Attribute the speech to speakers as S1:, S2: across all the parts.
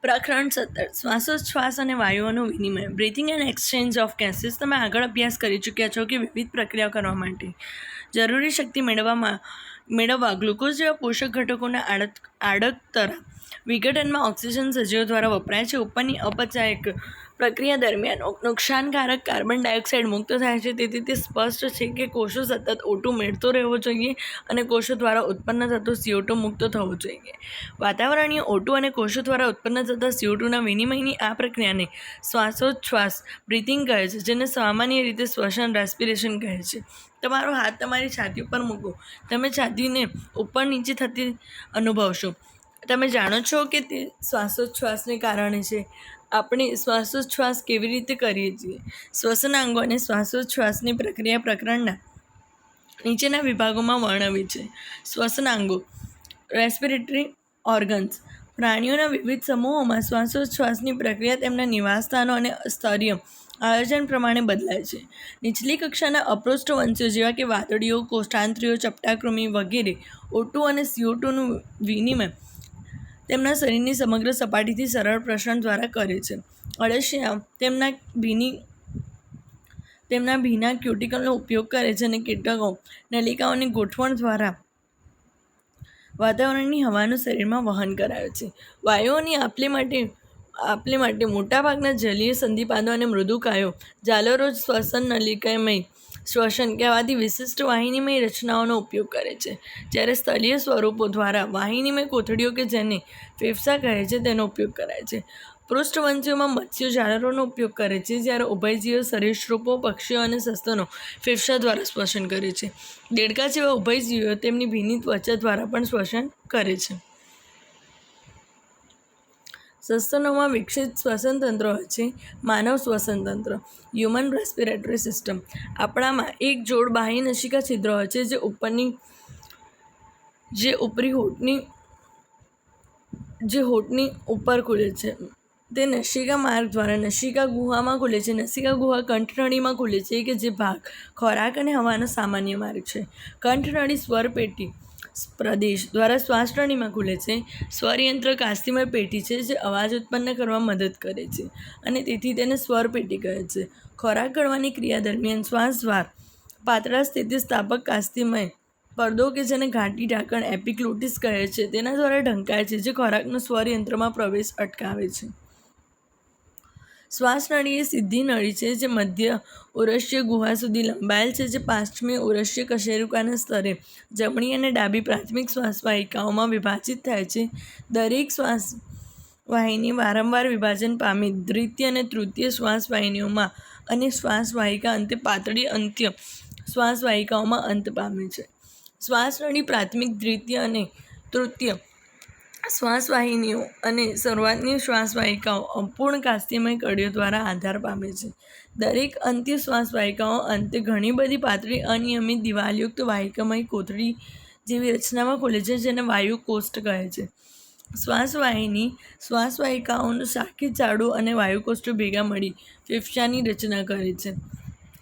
S1: પ્રકરણ 17 શ્વાસોચ્છ્વાસ અને વાયુઓનું વિનિમય breathing and exchange of gases. તમે આગળ અભ્યાસ કરી ચૂક્યા છો કે વિવિધ પ્રક્રિયાઓ કરવા માટે જરૂરી શક્તિ મેળવવા ગ્લુકોઝ જેવા પોષક ઘટકોના આડકતરા વિઘટનમાં ઓક્સિજન સજીવો દ્વારા વપરાય છે. ઉપરની અપચાયક પ્રક્રિયા દરમિયાન નુકસાનકારક કાર્બન ડાયોક્સાઇડ મુક્ત થાય છે. તેથી તે સ્પષ્ટ છે કે કોષો સતત O2 મેળવતો રહેવો જોઈએ અને કોષો દ્વારા ઉત્પન્ન થતો CO2 મુક્ત થવો જોઈએ. વાતાવરણીય O2 અને કોષો દ્વારા ઉત્પન્ન થતા CO2ના વિનિમયની આ પ્રક્રિયાને શ્વાસોચ્છ્વાસ બ્રીથિંગ કહે છે, જેને સામાન્ય રીતે શ્વસન રેસ્પિરેશન કહે છે. તમારો હાથ તમારી છાતી ઉપર મૂકો. તમે છાતીને ઉપર નીચે થતી અનુભવશો. તમે જાણો છો કે તે શ્વાસોચ્છ્વાસને કારણે છે. આપણે શ્વાસોચ્છ્વાસ કેવી રીતે કરીએ છીએ? શ્વસનાંગો અને શ્વાસોચ્છ્વાસની પ્રક્રિયા પ્રકરણના નીચેના વિભાગોમાં વર્ણવી છે. શ્વસનાંગો રેસ્પિરેટરી ઓર્ગન્સ. પ્રાણીઓના વિવિધ સમૂહોમાં શ્વાસોચ્છ્વાસની પ્રક્રિયા તેમના નિવાસસ્થાનો અને સ્તરીય આયોજન પ્રમાણે બદલાય છે. નીચલી કક્ષાના અપૃષ્ઠવંશીઓ જેવા કે વાદળીઓ, કોષ્ઠાંત્રીઓ, ચપટાકૃમિ વગેરે O2 અને CO2નું વિનિમય તેમના શરીરની સમગ્ર સપાટીથી સરળ પ્રસરણ દ્વારા કરે છે. અળસિયા તેમના ભીના ક્યુટિકલનો ઉપયોગ કરે છે અને કીટકો નલિકાઓની ગોઠવણ દ્વારા વાતાવરણની હવાનું શરીરમાં વહન કરાવે છે. વાયુઓની આપલે માટે મોટાભાગના જલીય સંધિપાદો અને મૃદુકાયો જાલરોજ શ્વસન નલિકામય શ્વસન કહેવાતી વિશિષ્ટ વાહિનીમય રચનાઓનો ઉપયોગ કરે છે, જ્યારે સ્થળીય સ્વરૂપો દ્વારા વાહિનીમય કોથળીઓ કે જેને ફેફસા કહે છે તેનો ઉપયોગ કરાય છે. પૃષ્ઠવંશીઓમાં મત્સ્યો જાલરોનો ઉપયોગ કરે છે, જ્યારે ઉભયજીવી સરીસૃપો, પક્ષીઓ અને સસ્તનો ફેફસા દ્વારા શ્વસન કરે છે. દેડકા જેવા ઉભયજીવીઓ તેમની ભીની ત્વચા દ્વારા પણ શ્વસન કરે છે. સસ્તનોમાં વિકસિત શ્વસન તંત્ર હોય છે. માનવ શ્વસન તંત્ર હ્યુમન રેસ્પિરેટરી સિસ્ટમ. આપણામાં એક જોડ બાહ્ય નસિકા છિદ્રો હોય છે જે ઉપરી હોઠની ઉપર ખુલે છે. તે નસિકા માર્ગ દ્વારા નસિકા ગુહામાં ખુલે છે. નસિકા ગુહા કંઠનળીમાં ખુલે છે કે જે ભાગ ખોરાક અને હવાનો સામાન્ય માર્ગ છે. કંઠનળી સ્વરપેટી પ્રદેશ દ્વારા શ્વાસનળીમાં ખુલે છે. સ્વરયંત્ર કાસ્તિમય પેટી છે જે અવાજ ઉત્પન્ન કરવા મદદ કરે છે અને તેથી તેને સ્વરપેટી કહે છે. ખોરાક ગળવાની ક્રિયા દરમિયાન શ્વાસદ્વાર પાતળા સ્થિતિસ્થાપક કાસ્તિમય પડદો કે જેને ઘાટી ઢાંકણ એપિગ્લોટિસ કહે છે તેના દ્વારા ઢંકાય છે, જે ખોરાકનો સ્વરયંત્રમાં પ્રવેશ અટકાવે છે. શ્વાસનળી એ સીધી નળી છે જે મધ્ય ઉરસ્ય ગુહા સુધી લંબાયેલ છે, જે પાર્શ્વીય ઉરસ્ય કશેરુકાના સ્તરે જમણી અને ડાબી પ્રાથમિક શ્વાસવાહિકાઓમાં વિભાજિત થાય છે. દરેક શ્વાસવાહિની વારંવાર વિભાજન પામી દ્વિતીય અને તૃતીય શ્વાસવાહિનીઓમાં અને શ્વાસવાહિકા અંતે પાતળી અંત્ય શ્વાસવાહિકાઓમાં અંત પામે છે. શ્વાસનળી પ્રાથમિક, દ્વિતીય અને તૃતીય શ્વાસવાહિનીઓ અને શરૂઆતની શ્વાસવાહિકાઓ અપૂર્ણ કાસ્તિમય કડીઓ દ્વારા આધાર પામે છે. દરેક અંત્ય શ્વાસવાહિકાઓ અંતે ઘણી બધી પાતળી અનિયમિત દિવાલયુક્ત વાહિકામય કોથળી જેવી રચનામાં ખુલે છે, જેને વાયુકોષ્ઠ કહે છે. શ્વાસવાહિકાઓનું શાખિત જાળું અને વાયુકોષ્ઠો ભેગા મળી ફેફસાની રચના કરે છે.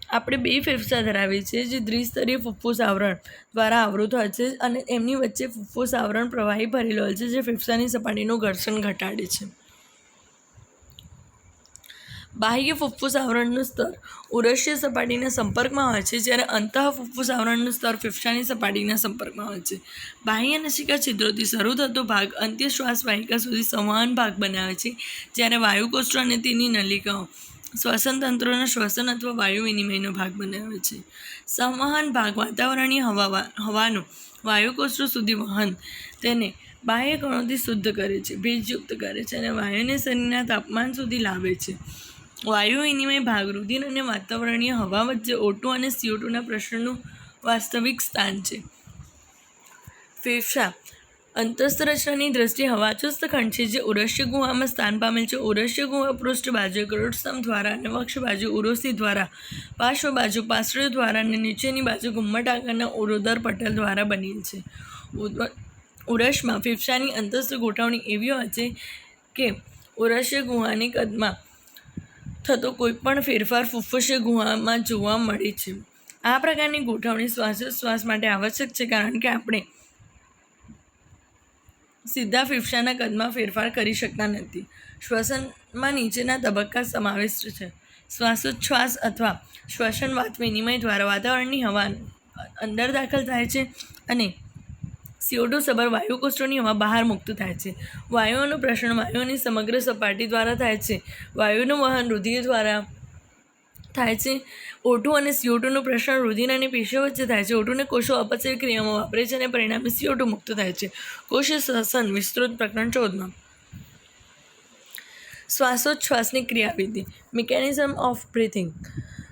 S1: આપણે બે ફેફસા ધરાવીએ છીએ જે દ્વિસ્તરીય ફુફ્ફુસ આવરણ દ્વારા આવૃત હોય છે અને એમની વચ્ચે ફુફ્ફુસ આવરણ પ્રવાહી ભરેલો હોય છે જે ફેફસાની સપાટીનું ઘર્ષણ ઘટાડે છે. બાહ્ય ફુફ્ફુસ આવરણનું સ્તર ઉરસ્ય સપાટીના સંપર્કમાં હોય છે, જ્યારે અંતઃફુફ્ફુસ આવરણનું સ્તર ફેફસાની સપાટીના સંપર્કમાં હોય છે. બાહ્ય નસિકા છિદ્રોથી શરૂ થતો ભાગ અંત્ય શ્વાસવાહિકા સુધી સંવહન ભાગ બનાવે છે, જ્યારે વાયુકોષ્ઠો અને તેની નલિકાઓ શ્વસન તંત્રોના શ્વસન અથવા વાયુ વિનિમયનો ભાગ બનાવે છે. સંવહન ભાગ વાતાવરણીય હવાનું વાયુકોષ્ઠો સુધી વહન તેને બાહ્ય કણોથી શુદ્ધ કરે છે, ભેજયુક્ત કરે છે અને વાયુને શરીરના તાપમાન સુધી લાવે છે. વાયુ વિનિમય ભાગ રુધિર અને વાતાવરણીય હવા વચ્ચે O2 અને CO2ના પ્રસરણનું વાસ્તવિક સ્થાન છે. ફેફસા અંતસ્થ રચનાની દ્રષ્ટિએ હવાચુસ્ત ખંડ છે જે ઉરસ્ય ગુહામાં સ્થાન પામેલ છે. ઉરસ્ય ગુહા પૃષ્ઠ બાજુએ કરોડસ્તંભ દ્વારા અને વક્ષ બાજુ ઉરોસ્થિ દ્વારા, પાર્શ્વ બાજુ પાર્શ્વ દ્વારા અને નીચેની બાજુ ઘુમ્મટ આકારના ઉરોદર પટલ દ્વારા બનેલ છે. ઉરસમાં ફેફસાની અંતસ્થ ગોઠવણી એવી હોય છે કે ઉરસ્ય ગુહાની કદમાં થતો કોઈપણ ફેરફાર ફુફ્ફુસીય ગુહામાં જોવા મળે છે. આ પ્રકારની ગોઠવણી શ્વાસોચ્છ્વાસ માટે આવશ્યક છે, કારણ કે આપણે સીધા ફેફસાના કદમાં ફેરફાર કરી શકતા નથી. શ્વસનમાં નીચેના તબક્કા સમાવિષ્ટ છે: શ્વાસોચ્છ્વાસ અથવા શ્વસન વાત વિનિમય દ્વારા વાતાવરણની હવા અંદર દાખલ થાય છે અને CO2 સભર વાયુકોષોની હવા બહાર મુક્ત થાય છે. વાયુઓનું પ્રસરણ વાયુઓની સમગ્ર સપાટી દ્વારા થાય છે. વાયુનું વહન રુધિર દ્વારા થાય છે. O2 અને CO2 નું પ્રસરણ રુધિર અને પેશીઓ વચ્ચે થાય છે. O2 ને કોષો અપચય ક્રિયામાં વાપરે છે અને પરિણામે CO2 મુક્ત થાય છે. કોષીય શ્વસન વિસ્તૃત પ્રકરણ 14. શ્વાસોચ્છ્વાસની ક્રિયાવિધિ. Mechanism of breathing.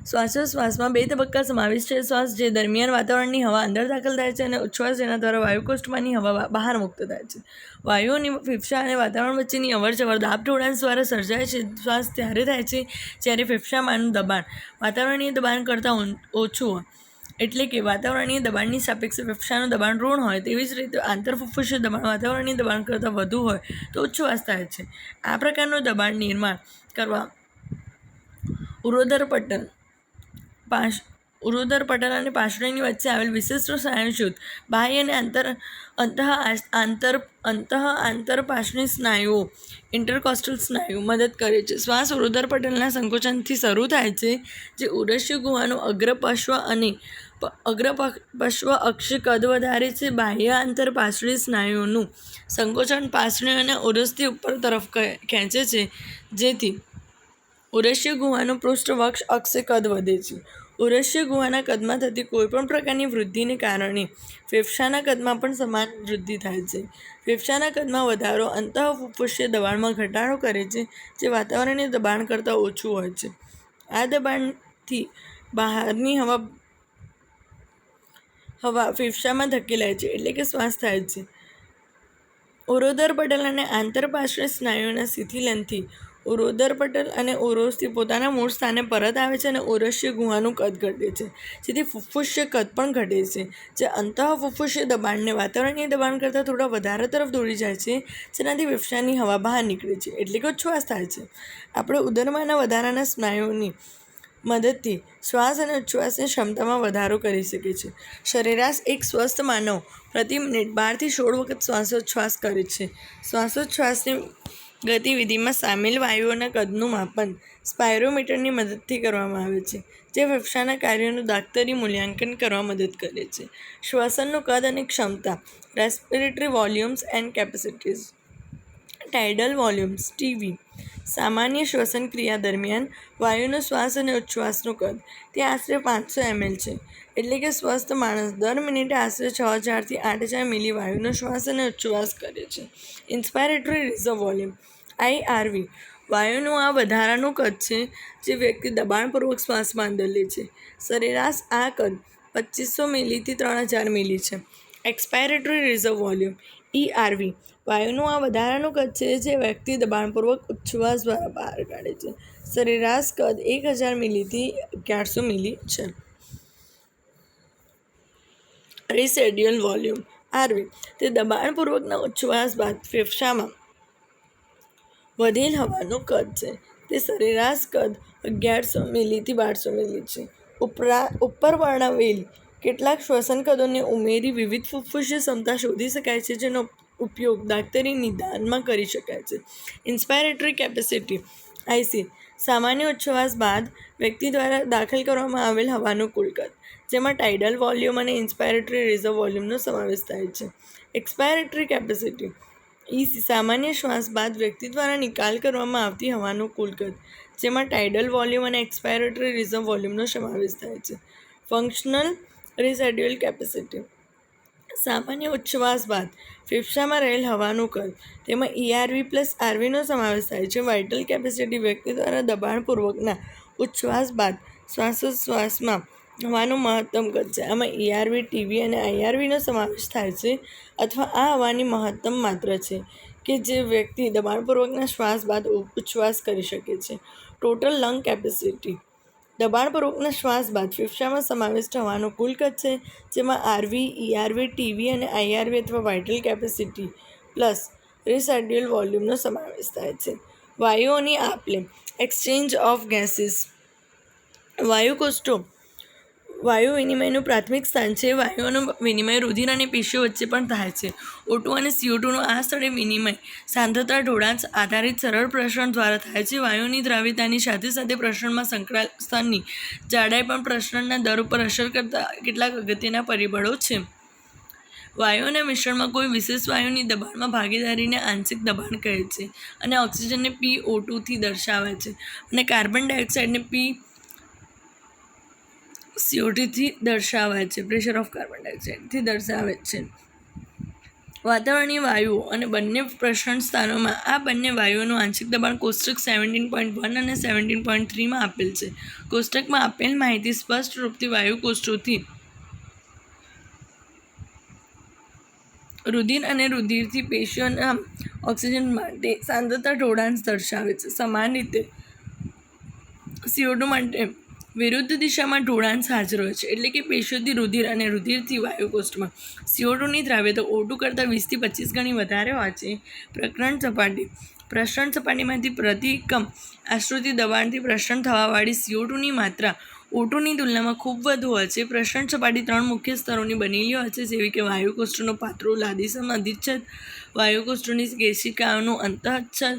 S1: શ્વાસોચ્છ્વાસમાં બે તબક્કા સમાવિષ્ટ છે: શ્વાસ જે દરમિયાન વાતાવરણની હવા અંદર દાખલ થાય છે અને ઉચ્છ્વાસ જેના દ્વારા વાયુકોષ્ઠમાંની હવા બહાર મુક્ત થાય છે. વાયુઓની ફેફસા અને વાતાવરણ વચ્ચેની અવરજવર દાબ ઢોળાણ દ્વારા સર્જાય છે. શ્વાસ ત્યારે થાય છે જ્યારે ફેફસામાંનું દબાણ વાતાવરણીય દબાણ કરતાં ઓછું હોય, એટલે કે વાતાવરણીય દબાણની સાપેક્ષે ફેફસાનું દબાણ ઋણ હોય. તેવી જ રીતે આંતરફુફ્ફુસીય દબાણ વાતાવરણીય દબાણ કરતાં વધુ હોય તો ઉચ્છ્વાસ થાય છે. આ પ્રકારનું દબાણ નિર્માણ કરવા ઉરોદર પટલ અને પાર્શ્વની વચ્ચે આવેલ વિશિષ્ટ સ્નાયુજૂથ બાહ્ય અને આંતરપાર્શ્વની સ્નાયુઓ ઇન્ટરકોસ્ટલ સ્નાયુ મદદ કરે છે. શ્વાસ ઉરોદર પટલના સંકોચનથી શરૂ થાય છે, જે ઉરસ્ય ગુહાનું અગ્રપશ્વ અક્ષ કદ વધારે છે. બાહ્ય આંતરપાર્શ્વીય સ્નાયુઓનું સંકોચન પાર્શ્વ અને ઉરસથી ઉપર તરફ ખેંચે છે, જેથી ઉરસ્ય ગુહાનું પૃષ્ઠવક્ષ અક્ષ કદ વધે છે. ઉરસ્ય ગુહાના કદમાં થતી કોઈપણ પ્રકારની વૃદ્ધિને કારણે ફેફસાના કદમાં પણ સમાન વૃદ્ધિ થાય છે. ફેફસાના કદમાં વધારો અંતઃફુફ્ફુસીય દબાણમાં ઘટાડો કરે છે, જે વાતાવરણીય દબાણ કરતાં ઓછું હોય છે. આ દબાણથી બહારની હવા ફેફસામાં ધકેલાય છે, એટલે કે શ્વાસ થાય છે. ઉરોદર પટલ અને આંતરપાર્શ્વીય સ્નાયુઓના શિથિલનથી ઉરોદર પટલ અને ઉરોસ્થી પોતાના મૂળ સ્થાને પરત આવે છે અને ઉરસ્ય ગુહાનું કદ ઘટે છે, જેથી ફુફ્ફુસીય કદ પણ ઘટે છે, જે અંતઃફુફ્ફુસીય દબાણને વાતાવરણીય દબાણ કરતાં થોડા વધારે તરફ દોરી જાય છે, જેનાથી ફેફસાની હવા બહાર નીકળે છે, એટલે કે ઉચ્છ્વાસ થાય છે. આપણે ઉદરમાંના વધારાના સ્નાયુઓની મદદથી શ્વાસ અને ઉચ્છ્વાસની ક્ષમતામાં વધારો કરી શકીએ છીએ. સરેરાશ એક સ્વસ્થ માનવ પ્રતિ મિનિટ 12 થી 16 વખત શ્વાસોચ્છ્વાસ કરે છે. શ્વાસોચ્છ્વાસની ગતિવિધિમાં સામેલ વાયુઓના કદનું માપન સ્પાયરોમીટરની મદદથી કરવામાં આવે છે, જે ફેફસાના કાર્યોનું દાક્તરી મૂલ્યાંકન કરવા મદદ કરે છે. શ્વસનનું કદ અને ક્ષમતા. Respiratory volumes and capacities. Tidal volumes (TV). સામાન્ય શ્વસન ક્રિયા દરમિયાન વાયુનો શ્વાસ અને ઉચ્છ્વાસનું કદ. તે આશરે 500 ml છે, એટલે કે સ્વસ્થ માણસ દર મિનિટે આશરે 6000 થી 8000 મિલી વાયુનો શ્વાસ અને ઉચ્છ્વાસ કરે છે. ઇન્સ્પાયરેટરી રિઝર્વ વોલ્યુમ (IRV). વાયુનું આ વધારાનું કદ છે, જે વ્યક્તિ દબાણપૂર્વક શ્વાસમાં અંદર લે છે. સરેરાશ આ કદ 2500 મિલીથી 3000 મિલી છે. એક્સપાયરેટરી રિઝર્વ વોલ્યુમ (ERV). વાયુનું આ વધારાનું કદ છે, જે વ્યક્તિ દબાણપૂર્વક ઉચ્છ્વાસ દ્વારા બહાર કાઢે છે. સરેરાશ કદ 1000 મિલીથી 1100 મિલી છે. Residual volume (RV). તે દબાણપૂર્વકના ઉચ્છ્વાસ બાદ ફેફસામાં વધેલ હવાનું કદ છે. તે સરેરાશ કદ 1100 મિલીથી 1200 મિલી છે. ઉપર વર્ણવેલ કેટલાક શ્વસન કદોને ઉમેરી વિવિધ ફુફ્ફુસીય ક્ષમતા શોધી શકાય છે, જેનો ઉપયોગ દાક્તરી નિદાનમાં કરી શકાય છે. ઇન્સ્પાયરેટરી કેપેસિટી (IC). સામાન્ય ઉચ્છ્વાસ બાદ વ્યક્તિ દ્વારા દાખલ કરવામાં આવેલ હવાનું કુલ કદ, જેમાં ટાઇડલ વોલ્યુમ અને ઇન્સ્પાયરેટરી રિઝર્વ વોલ્યુમનો સમાવેશ થાય છે. એક્સપાયરેટરી કેપેસિટી (EC). સામાન્ય શ્વાસ બાદ વ્યક્તિ દ્વારા નિકાલ કરવામાં આવતી હવાનું કુલ કદ, જેમાં ટાઇડલ વોલ્યુમ અને એક્સપાયરેટરી રિઝર્વ વોલ્યુમનો સમાવેશ થાય છે. Functional residual capacity. સામાન્ય ઉચ્છ્વાસ બાદ ફેફસામાં રહેલ હવાનું કદ, તેમાં ERV+RVનો સમાવેશ થાય છે. Vital capacity. વ્યક્તિ દ્વારા દબાણપૂર્વકના ઉચ્છ્વાસ બાદ શ્વાસોચ્છ્વાસમાં હવાનું મહત્તમ કદ છે. આમાં ERV, TB અને IRVનો સમાવેશ થાય છે, અથવા આ હવાની મહત્તમ માત્રા છે કે જે વ્યક્તિ દબાણપૂર્વકના શ્વાસ બાદ ઉચ્છ્વાસ કરી શકે છે. Total lung capacity. દબાણપૂર્વકના શ્વાસ બાદ ફેફસામાં સમાવિષ્ટ હવાનું કુલ કદ છે, જેમાં RV, ERV, TB અને IRV અથવા વાઇટલ કેપેસિટી પ્લસ રેસિડ્યુઅલ વોલ્યુમનો સમાવેશ થાય છે. વાયુઓની આપ-લે. Exchange of gases. વાયુ વિનિમયનું પ્રાથમિક સ્થાન છે. વાયુઓનું વિનિમય રુધિર અને પેશીઓ વચ્ચે પણ થાય છે. O2 અને CO2નું આ સ્થળે વિનિમય સાંદ્રતા ઢોળાંશ આધારિત સરળ પ્રસરણ દ્વારા થાય છે. વાયુની દ્રાવ્યતાની સાથે સાથે પ્રસરણમાં સંકળાયેલ સ્તરની જાડાઈ પણ પ્રસરણના દર ઉપર અસર કરતા કેટલાક અગત્યના પરિબળો છે. વાયુઓના મિશ્રણમાં કોઈ વિશેષ વાયુની દબાણમાં ભાગીદારીને આંશિક દબાણ કહે છે અને ઓક્સિજનને PO2 થી દર્શાવે છે અને કાર્બન ડાયોક્સાઇડને PCO2 થી દર્શાવે છે. પ્રેશર ઓફ કાર્બન ડાયોક્સાઇડથી દર્શાવે છે. વાતાવરણીય વાયુઓ અને બંને પ્રસરણ સ્થાનોમાં આ બંને વાયુઓનું આંશિક દબાણ કોષ્ટક 17.1 અને 17.3 આપેલ છે. કોષ્ટકમાં આપેલ માહિતી સ્પષ્ટ રૂપથી વાયુ કોષોથી રુધિર અને રુધિરથી પેશીઓના ઓક્સિજન માટે સાંદ્રતા ઢોળાંશ દર્શાવે છે. સમાન રીતે CO2 માટે વિરુદ્ધ દિશામાં ઢોળાંશ હાજર હોય છે, એટલે કે પેશીઓથી રુધિર અને રુધિરથી વાયુ કોષ્ટમાં CO2ની દ્રાવ્યતા O2 કરતાં 20 થી 25 ગણી વધારે હોય છે. પ્રસરણ સપાટીમાંથી પ્રતિ એકમ આશ્રિત દબાણથી પ્રસરણ થવાવાળી CO2ની માત્રા O2ની તુલનામાં ખૂબ વધુ હોય છે. પ્રસરણ સપાટી 3 મુખ્ય સ્તરોની બનેલી હોય છે, જેવી કે વાયુ કોષ્ટોનું પાતળું લાદીસમ અધિચ્છદ, વાયુ કોષ્ટોની કેશિકાઓનું અંતઃચ્છદ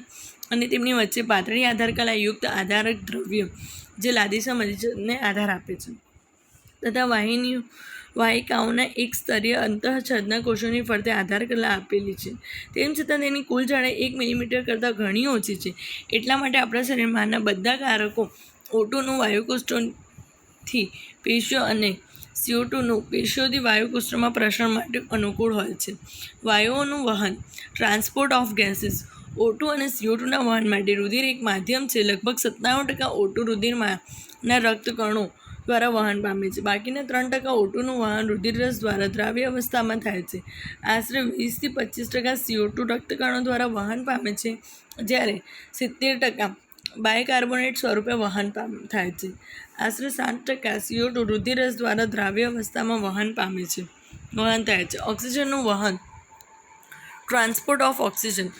S1: અને તેમની વચ્ચે પાતળી આધારકલા યુક્ત આધારક દ્રવ્ય જે લાદીસમ અધિચ્છદને આધાર આપે છે, તથા વાહિકાઓના એક સ્તરીય અંતઃચ્છદના કોષોની ફરતે આધારકલા આપેલી છે. તેમ છતાં તેની કુલ જાડાઈ 1 મિલીમીટર કરતાં ઘણી ઓછી છે. એટલા માટે આપણા શરીરમાંના બધા કારકો O2નું વાયુ કોષ્ટોથી પેશીઓ અને CO2નું પેશીઓથી વાયુ કોષ્ટોમાં પ્રસરણ માટે અનુકૂળ હોય છે. વાયુઓનું વહન ટ્રાન્સપોર્ટ ઓફ ગેસીસ. O2 અને CO2ના વહન માટે રુધિર એક માધ્યમ છે. લગભગ 97% O2 રુધિરના રક્તકણો દ્વારા વહન પામે છે. બાકીના 3% O2નું વહન રુધિરરસ દ્વારા દ્રાવ્ય અવસ્થામાં થાય છે. આશરે 20 થી 25% CO2 રક્તકણો દ્વારા વહન પામે છે, જ્યારે 70% બાયકાર્બોનેટ સ્વરૂપે વહન થાય છે. આશરે 7% CO2 રુધિરરસ દ્વારા દ્રાવ્ય અવસ્થામાં વહન થાય છે. ઓક્સિજનનું વહન ટ્રાન્સપોર્ટ ઓફ ઓક્સિજન.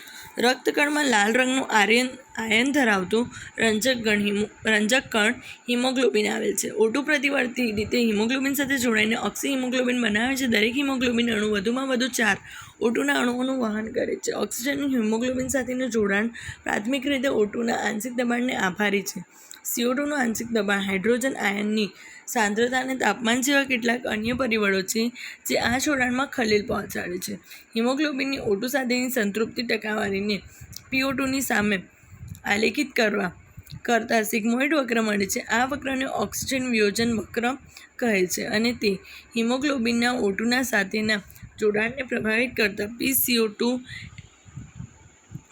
S1: રક્તકણમાં લાલ રંગનું આયન ધરાવતું રંજક કણ હિમોગ્લોબિન આવેલ છે. O2 પ્રતિવર્તી રીતે હિમોગ્લોબિન સાથે જોડાઈને ઓક્સી હિમોગ્લોબિન બનાવે છે. દરેક હિમોગ્લોબિન અણુ વધુમાં વધુ 4 O2ના અણુઓનું વહન કરે છે. ઓક્સિજનનું હિમોગ્લોબિન સાથેનું જોડાણ પ્રાથમિક રીતે O2ના આંશિક દબાણને આભારી છે. CO2નું આંશિક દબાણ, હાઇડ્રોજન આયનની સાંદ્રતા અને તાપમાન જેવા કેટલાક અન્ય પરિબળો છે જે આ જોડાણમાં ખલેલ પહોંચાડે છે. હિમોગ્લોબિનની O2 સાથેની સંતૃપ્તિ ટકાવારીને PO2ની સામે આલેખિત કરતા સિગ્મોઇડ વક્ર મળે છે. આ વક્રને ઓક્સિજન વિયોજન વક્ર કહે છે અને તે હિમોગ્લોબિનના O2ના સાથેના જોડાણને પ્રભાવિત કરતા PCO2,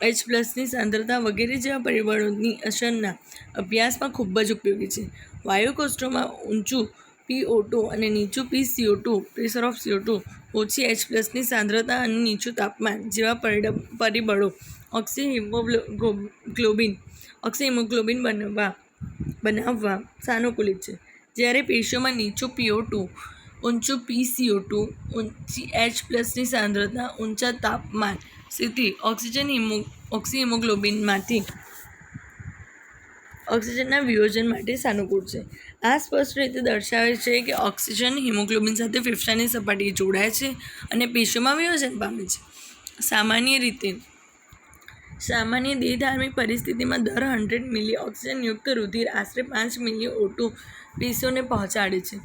S1: H+ની સાંદ્રતા વગેરે જેવા પરિબળોની અસરના અભ્યાસમાં ખૂબ જ ઉપયોગી છે. વાયુ કોષ્ટોમાં ઊંચું PO2 અને નીચું PCO2 પ્રેશર ઓફ CO2, ઓછી H+ની સાંદ્રતા અને નીચું તાપમાન જેવા પરિબળો ઓક્સી હિમોગ્લોબિન બનાવવા સાનુકૂલિત છે. જ્યારે પેશીઓમાં નીચું PO2, ઊંચું PCO2, ઊંચી H+ની સાંદ્રતા, ઊંચા તાપમાન સ્થિતિ ઓક્સી હિમોગ્લોબિનમાંથી ઓક્સિજનના વિયોજન માટે સાનુકૂળ છે. આ સ્પષ્ટ રીતે દર્શાવે છે કે ઓક્સિજન હિમોગ્લોબિન સાથે ફેફસાની સપાટીએ જોડાય છે અને પેશીઓમાં વિયોજન પામે છે. સામાન્ય દેહધાર્મિક પરિસ્થિતિમાં દર 100 મિલી ઓક્સિજનયુક્ત રુધિર આશરે 5 મિલી O2 પેશીઓને પહોંચાડે છે.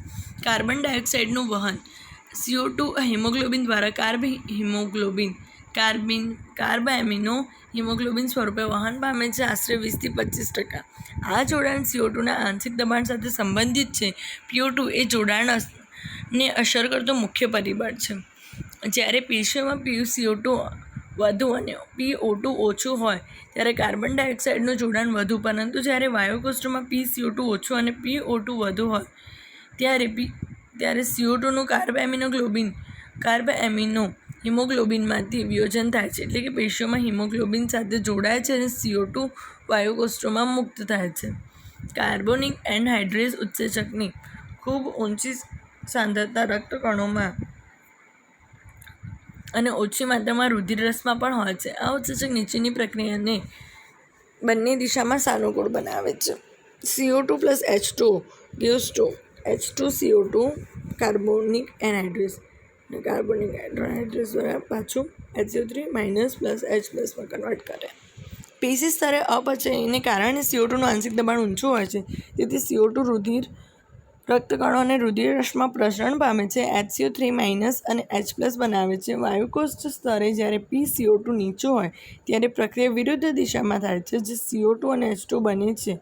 S1: કાર્બન ડાયોક્સાઇડનું વહન. CO2 હિમોગ્લોબિન દ્વારા કાર્બ એમિનો હિમોગ્લોબિન સ્વરૂપે વહન પામે છે, આશરે 20 થી 25%. આ જોડાણ CO2ના આંશિક દબાણ સાથે સંબંધિત છે. PO2 એ જોડાણને અસર કરતો મુખ્ય પરિબળ છે. જ્યારે પેશીઓમાં PCO2 વધુ અને PO2 ઓછું હોય ત્યારે કાર્બન ડાયોક્સાઇડનું જોડાણ વધુ, પરંતુ જ્યારે વાયુ કોષ્ટોમાં PCO2 ઓછું અને PO2 વધુ હોય ત્યારે CO2નું કાર્બ એમિનો હિમોગ્લોબિનમાંથી વિયોજન થાય છે, એટલે કે પેશીઓમાં હિમોગ્લોબિન સાથે જોડાય છે અને CO2 વાયુ કોષ્ટોમાં મુક્ત થાય છે. કાર્બોનિક એનહાઇડ્રેઝ ઉત્સેચકની ખૂબ ઊંચી સાંદ્રતા રક્તકણોમાં અને ઓછી માત્રામાં રુધિરરસમાં પણ હોય છે. આ ઉત્સેચક નીચેની પ્રક્રિયાને બંને દિશામાં સાનુકૂળ બનાવે છે. CO2 + H2 gives to H2CO2 carbonic એનહાઇડ્રેસ અને કાર્બોનિક એનહાઇડ્રેસ દ્વારા પાછું HCO3 માઇનસ પ્લસ H પ્લસમાં કન્વર્ટ કરે. પેશી સ્તરે અપચયને કારણે CO2નું આંશિક દબાણ ઊંચું હોય છે, તેથી CO2 રુધિર રક્તકણો અને રુધિરરસમાં પ્રસરણ પામે છે, HCO3 માઇનસ અને H પ્લસ બનાવે છે. વાયુકોષ સ્તરે જ્યારે PCO2 નીચું હોય ત્યારે પ્રક્રિયા વિરુદ્ધ દિશામાં થાય છે, જે CO2 અને H2 બને છે.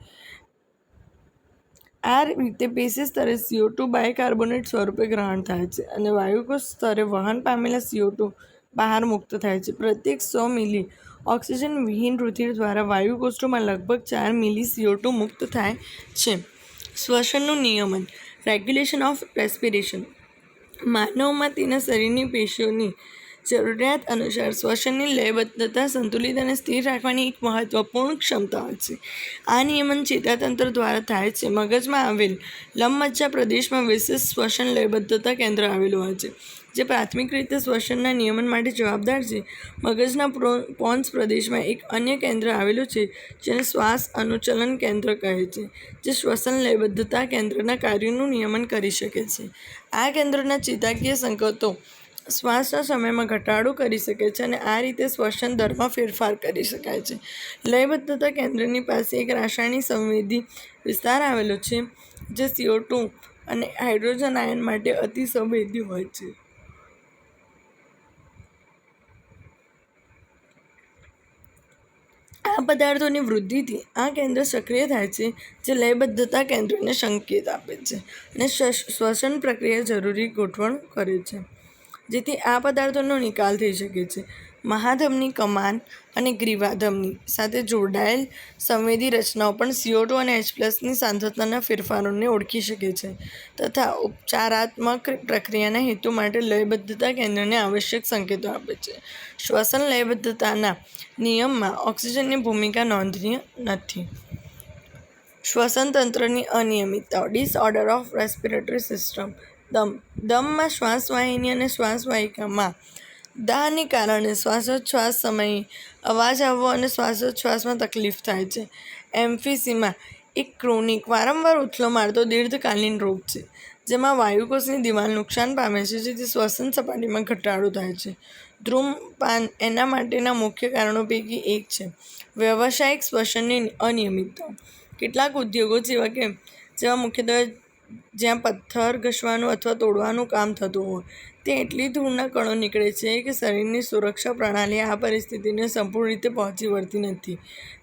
S1: આ રીતે પેશી સ્તરે CO2 બાયકાર્બોનેટ સ્વરૂપે ગ્રહણ થાય છે અને વાયુકોષ સ્તરે વહન પામેલા CO2 બહાર મુક્ત થાય છે. પ્રત્યેક 100 મિલી ઓક્સિજન વિહીન રુધિર દ્વારા વાયુકોષોમાં લગભગ 4 મિલી CO2 મુક્ત થાય છે. શ્વસનનું નિયમન રેગ્યુલેશન ઓફ રેસ્પિરેશન. માનવમાં તેના શરીરની પેશીઓની જરૂરિયાત અનુસાર શ્વસનની લયબદ્ધતા સંતુલિત અને સ્થિર રાખવાની એક મહત્વપૂર્ણ ક્ષમતા હોય છે. આ નિયમન ચેતાતંત્ર દ્વારા થાય છે. મગજમાં આવેલ લંબમજ્જા પ્રદેશમાં વિશેષ શ્વસન લયબદ્ધતા કેન્દ્ર આવેલું હોય છે, જે પ્રાથમિક રીતે શ્વસનના નિયમન માટે જવાબદાર છે. મગજના પોન્સ પ્રદેશમાં એક અન્ય કેન્દ્ર આવેલું છે, જેને શ્વાસ અનુચલન કેન્દ્ર કહે છે, જે શ્વસન લયબદ્ધતા કેન્દ્રના કાર્યોનું નિયમન કરી શકે છે. આ કેન્દ્રના ચેતાકીય સંકેતો શ્વાસના સમયમાં ઘટાડો કરી શકે છે અને આ રીતે શ્વસન દરમાં ફેરફાર કરી શકાય છે. લયબદ્ધતા કેન્દ્રની પાસે એક રાસાયણિક સંવેદી વિસ્તાર આવેલો છે, જે CO2 અને હાઇડ્રોજન આયન માટે અતિસંવેદી હોય છે. આ પદાર્થોની વૃદ્ધિથી આ કેન્દ્ર સક્રિય થાય છે, જે લયબદ્ધતા કેન્દ્રને સંકેત આપે છે અને શ્વસન પ્રક્રિયા જરૂરી ગોઠવણ કરે છે, જેથી આ પદાર્થોનો નિકાલ થઈ શકે છે. મહાધમની કમાન અને ગ્રીવા ધમની સાથે જોડાયેલ સંવેદી રચનાઓ પણ CO2 અને H પ્લસની સાંદ્રતાના ફેરફારોને ઓળખી શકે છે તથા ઉપચારાત્મક પ્રક્રિયાના હેતુ માટે લયબદ્ધતા કેન્દ્રને આવશ્યક સંકેતો આપે છે. શ્વસન લયબદ્ધતાના નિયમમાં ઓક્સિજનની ભૂમિકા નોંધનીય નથી. શ્વસન તંત્રની અનિયમિતતાઓ ડિસઓર્ડર ઓફ રેસ્પિરેટરી સિસ્ટમ. દમમાં શ્વાસવાહિની અને શ્વાસવાહિકામાં દાહને કારણે શ્વાસોચ્છ્વાસ સમયે અવાજ આવવો અને શ્વાસોચ્છ્વાસમાં તકલીફ થાય છે. એમ્ફીસીમા એક ક્રોનિક, વારંવાર ઉથલો મારતો દીર્ઘકાલીન રોગ છે, જેમાં વાયુકોષની દિવાલ નુકસાન પામે છે, જેથી શ્વસન સપાટીમાં ઘટાડો થાય છે. ધૂમ્રપાન એના માટેના મુખ્ય કારણો પૈકી એક છે. વ્યવસાયિક શ્વસનની અનિયમિતતાઓ. કેટલાક ઉદ્યોગો જેવા મુખ્યત્વે જ્યાં પથ્થર ઘસવાનું અથવા તોડવાનું કામ થતું હોય, તે એટલી ધૂળના કણો નીકળે છે કે શરીરની સુરક્ષા પ્રણાલી આ પરિસ્થિતિને સંપૂર્ણ રીતે પહોંચી વળતી નથી.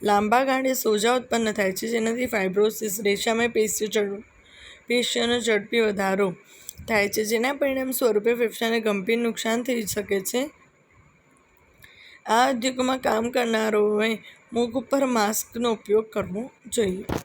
S1: લાંબા ગાળે સોજા ઉત્પન્ન થાય છે, જેનાથી ફાઇબ્રોસિસ, રેસામય પેશીઓનો ઝડપી વધારો થાય છે, જેના પરિણામ સ્વરૂપે ફેફસાને ગંભીર નુકસાન થઈ શકે છે. આ ઉદ્યોગોમાં કામ કરનારાઓએ મુખ ઉપર માસ્કનો ઉપયોગ કરવો જોઈએ.